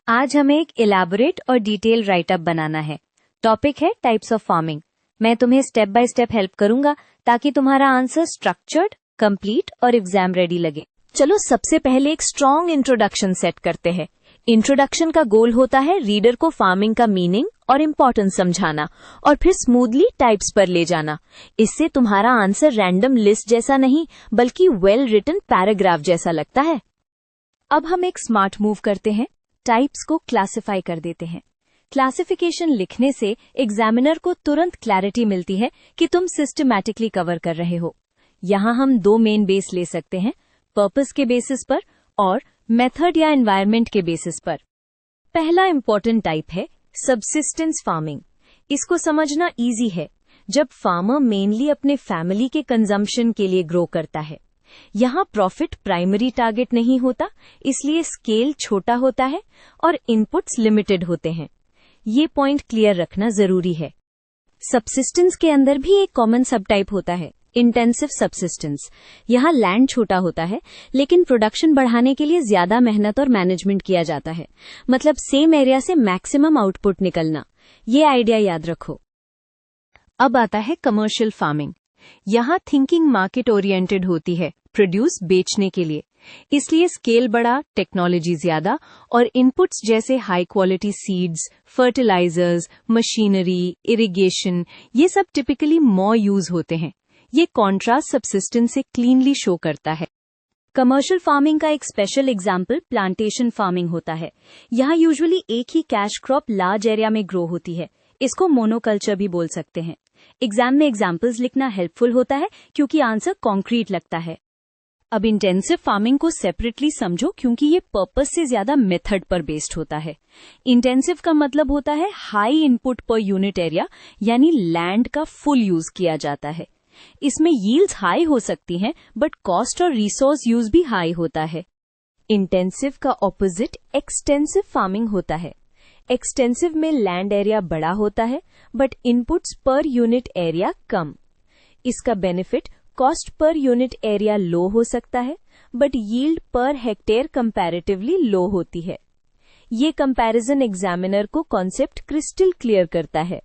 आज हमें एक इलैबोरेट और डिटेल राइटअप बनाना है। टॉपिक है टाइप्स ऑफ फार्मिंग। मैं तुम्हें स्टेप बाय स्टेप हेल्प करूंगा ताकि तुम्हारा आंसर स्ट्रक्चर्ड, कंप्लीट और एग्जाम रेडी लगे। चलो सबसे पहले एक स्ट्रॉन्ग इंट्रोडक्शन सेट करते हैं। इंट्रोडक्शन का गोल होता है रीडर को फार्मिंग का मीनिंग और इम्पोर्टेंस समझाना और फिर स्मूथली टाइप्स पर ले जाना। इससे तुम्हारा आंसर रैंडम लिस्ट जैसा नहीं बल्कि वेल रिटन पैराग्राफ जैसा लगता है। अब हम एक स्मार्ट मूव करते हैं, टाइप्स को क्लासिफाई कर देते हैं। क्लासिफिकेशन लिखने से एग्जामिनर को तुरंत क्लैरिटी मिलती है कि तुम सिस्टमैटिकली कवर कर रहे हो। यहाँ हम दो मेन बेस ले सकते हैं, पर्पस के बेसिस पर और मेथड या एनवायरनमेंट के बेसिस पर। पहला इंपॉर्टेंट टाइप है सबसिस्टेंस फार्मिंग। इसको समझना इजी है। जब फार्मर मेनली अपने फैमिली के कंजम्पशन के लिए ग्रो करता है। यहाँ प्रॉफिट प्राइमरी टारगेट नहीं होता, इसलिए स्केल छोटा होता है और इनपुट्स लिमिटेड होते हैं। ये पॉइंट क्लियर रखना जरूरी है। सबसिस्टेंस के अंदर भी एक कॉमन सब टाइप होता है, इंटेंसिव सबसिस्टेंस। यहाँ लैंड छोटा होता है लेकिन प्रोडक्शन बढ़ाने के लिए ज्यादा मेहनत और मैनेजमेंट किया जाता है। मतलब सेम एरिया से मैक्सिमम आउटपुट निकलना। ये आइडिया याद रखो। अब आता है कमर्शियल फार्मिंग। यहाँ थिंकिंग मार्केट ओरिएंटेड होती है, प्रोड्यूस बेचने के लिए। इसलिए स्केल बड़ा, टेक्नोलॉजी ज्यादा और इनपुट्स जैसे high quality seeds, fertilisers, machinery, irrigation, ये सब टिपिकली मोर यूज होते हैं। ये कॉन्ट्रास्ट सबसिस्टेंस से क्लीनली शो करता है। कमर्शियल फार्मिंग का एक स्पेशल एग्जाम्पल प्लांटेशन फार्मिंग होता है। यहाँ यूजुअली एक ही कैश क्रॉप लार्ज एरिया में ग्रो होती है। इसको मोनोकल्चर भी बोल सकते हैं। एग्जाम में एग्जाम्पल्स लिखना हेल्पफुल होता है क्योंकि आंसर कॉन्क्रीट लगता है। अब इंटेंसिव फार्मिंग को सेपरेटली समझो क्योंकि ये पर्पस से ज्यादा मेथड पर बेस्ड होता है। इंटेंसिव का मतलब होता है हाई इनपुट पर यूनिट एरिया, यानी लैंड का फुल यूज किया जाता है। इसमें यील्ड्स हाई हो सकती हैं बट कॉस्ट और रिसोर्स यूज भी हाई होता है। इंटेंसिव का ऑपोजिट एक्सटेंसिव फार्मिंग होता है। एक्सटेंसिव में लैंड एरिया बड़ा होता है but inputs per unit area कम। इसका benefit cost per unit area low हो सकता है but yield per hectare comparatively low होती है। ये कंपैरिजन एग्जामिनर को कॉन्सेप्ट क्रिस्टल क्लियर करता है।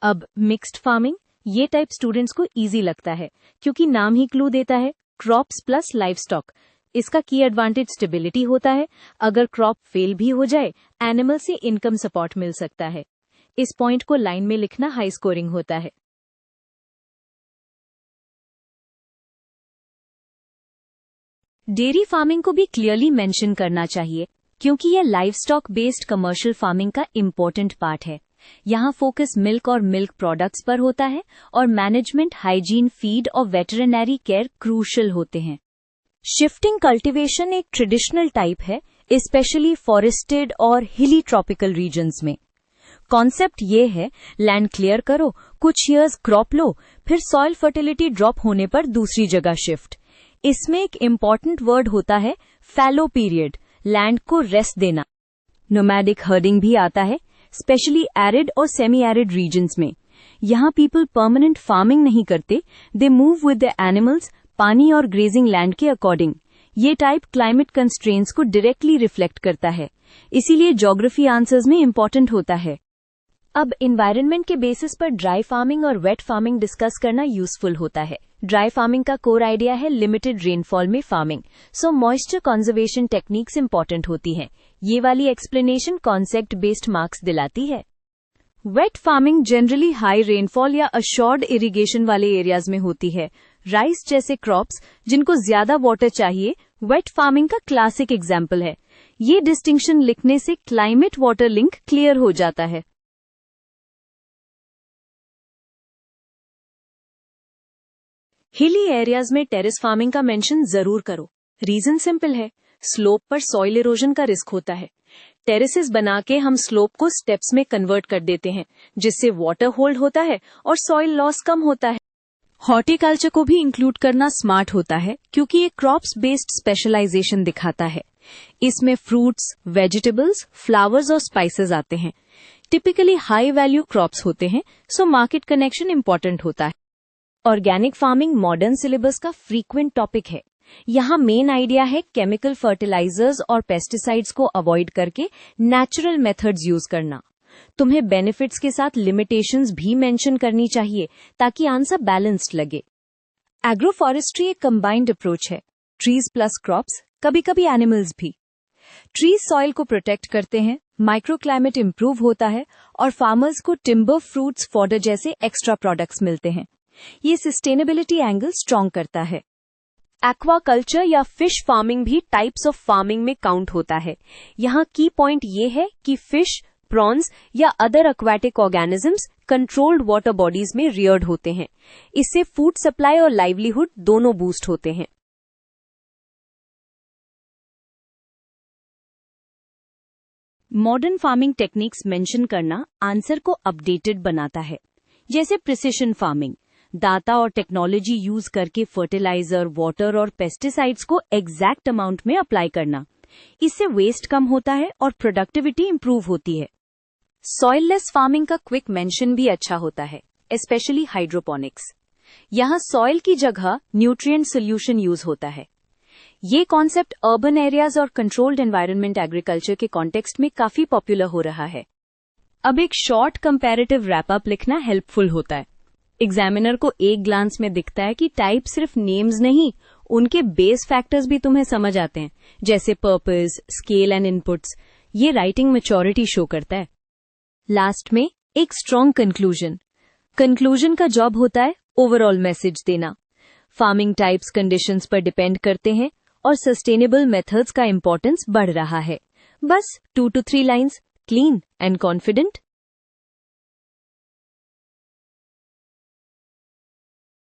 अब मिक्स्ड फार्मिंग, ये टाइप स्टूडेंट्स को इजी लगता है क्योंकि नाम ही क्लू देता है, क्रॉप्स प्लस लाइवस्टॉक। इसका की एडवांटेज स्टेबिलिटी होता है। अगर क्रॉप फेल भी हो जाए, एनिमल से इनकम सपोर्ट मिल सकता है। इस पॉइंट को लाइन में लिखना हाई स्कोरिंग होता है। डेयरी फार्मिंग को भी क्लियरली मेंशन करना चाहिए क्योंकि यह लाइवस्टॉक बेस्ड कमर्शियल फार्मिंग का इम्पोर्टेंट पार्ट है। यहाँ फोकस मिल्क और मिल्क प्रोडक्ट्स पर होता है और मैनेजमेंट, हाइजीन, फीड और वेटरनरी केयर क्रूशल होते हैं। शिफ्टिंग कल्टीवेशन एक ट्रेडिशनल टाइप है, स्पेशली फॉरेस्टेड और हिली ट्रॉपिकल रीजन्स में। कॉन्सेप्ट ये है, लैंड क्लियर करो, कुछ ईयर्स क्रॉप लो, फिर सॉइल फर्टिलिटी ड्रॉप होने पर दूसरी जगह शिफ्ट। इसमें एक इम्पॉर्टेंट वर्ड होता है फैलो पीरियड, लैंड को रेस्ट देना। नोमैडिक हर्डिंग भी आता है, स्पेशली एरिड और सेमी एरिड रीजन्स में। यहाँ पीपल परमानेंट फार्मिंग नहीं करते, they move with the animals, पानी और ग्रेजिंग लैंड के अकॉर्डिंग। ये टाइप क्लाइमेट कंस्ट्रेंट्स को डायरेक्टली रिफ्लेक्ट करता है, इसीलिए ज्योग्राफी आंसर्स में इम्पोर्टेंट होता है। अब एनवायरनमेंट के बेसिस पर ड्राई फार्मिंग और वेट फार्मिंग डिस्कस करना यूजफुल होता है। ड्राई फार्मिंग का कोर आइडिया है लिमिटेड रेनफॉल में फार्मिंग, सो मॉइस्चर कंजर्वेशन टेक्निक्स इंपॉर्टेंट होती हैं। ये वाली एक्सप्लेनेशन कॉन्सेप्ट बेस्ड मार्क्स दिलाती है। Wet farming generally high rainfall या अश्योर्ड इरिगेशन वाले एरियाज में होती है। राइस जैसे क्रॉप्स जिनको ज्यादा वाटर चाहिए, वेट फार्मिंग का क्लासिक एग्जाम्पल है। ये डिस्टिंक्शन लिखने से क्लाइमेट वाटर लिंक क्लियर हो जाता है। हिली एरियाज में टेरेस फार्मिंग का मेंशन जरूर करो। रीजन सिंपल है, स्लोप पर सॉइल इरोजन का रिस्क होता है। टेरेसेस बना के हम स्लोप को स्टेप्स में कन्वर्ट कर देते हैं, जिससे वाटर होल्ड होता है और सॉइल लॉस कम होता है। हॉर्टिकल्चर को भी इंक्लूड करना स्मार्ट होता है क्योंकि ये क्रॉप्स बेस्ड स्पेशलाइजेशन दिखाता है। इसमें फ्रूट्स, वेजिटेबल्स, फ्लावर्स और स्पाइसेस आते हैं। टिपिकली हाई वैल्यू क्रॉप्स होते हैं, सो मार्केट कनेक्शन इंपॉर्टेंट होता है। ऑर्गेनिक फार्मिंग मॉडर्न सिलेबस का फ्रीक्वेंट टॉपिक है। यहाँ मेन आइडिया है केमिकल फर्टिलाइजर्स और पेस्टिसाइड्स को अवॉइड करके नेचुरल मेथड्स यूज करना। तुम्हें बेनिफिट्स के साथ लिमिटेशंस भी मेंशन करनी चाहिए ताकि आंसर बैलेंस्ड लगे। एग्रो फॉरेस्ट्री एक कंबाइंड अप्रोच है, ट्रीज प्लस क्रॉप्स, कभी कभी एनिमल्स भी। ट्रीज सॉइल को प्रोटेक्ट करते हैं, माइक्रो क्लाइमेट इंप्रूव होता है और फार्मर्स को टिम्बर, फ्रूट्स, फॉडर जैसे एक्स्ट्रा प्रोडक्ट्स मिलते हैं। ये सस्टेनेबिलिटी एंगल स्ट्रॉन्ग करता है। एक्वाकल्चर या फिश फार्मिंग भी टाइप्स ऑफ फार्मिंग में काउंट होता है। यहाँ की पॉइंट ये है कि फिश, प्रॉन्स या other aquatic organisms controlled water bodies में रियर्ड होते हैं। इससे फूड सप्लाई और लाइवलीहुड दोनों बूस्ट होते हैं। मॉडर्न फार्मिंग टेक्निक्स मेंशन करना आंसर को अपडेटेड बनाता है, जैसे प्रिसिशन फार्मिंग, डाटा और टेक्नोलॉजी यूज करके फर्टिलाइजर, वाटर और पेस्टिसाइड्स को एग्जैक्ट अमाउंट में अप्लाई करना। इससे वेस्ट कम होता है और प्रोडक्टिविटी इंप्रूव होती है। सॉइललेस फार्मिंग का क्विक मेंशन भी अच्छा होता है, स्पेशली हाइड्रोपोनिक्स। यहाँ सॉइल की जगह न्यूट्रिएंट सोल्यूशन यूज होता है। ये कॉन्सेप्ट अर्बन एरियाज और कंट्रोल्ड एनवायरनमेंट एग्रीकल्चर के कॉन्टेक्स्ट में काफी पॉपुलर हो रहा है। अब एक शॉर्ट कंपैरेटिव रैपअप लिखना हेल्पफुल होता है। एग्जामिनर को एक ग्लांस में दिखता है कि टाइप सिर्फ नेम्स नहीं, उनके बेस फैक्टर्स भी तुम्हें समझ आते हैं, जैसे पर्पस, स्केल एंड इनपुट्स। ये राइटिंग मैच्योरिटी शो करता है। लास्ट में एक स्ट्रॉन्ग कंक्लूजन का जॉब होता है ओवरऑल मैसेज देना। फार्मिंग टाइप्स कंडीशंस पर डिपेंड करते हैं और सस्टेनेबल मेथड्स का इंपॉर्टेंस बढ़ रहा है। बस 2 to 3 lines, clean and confident,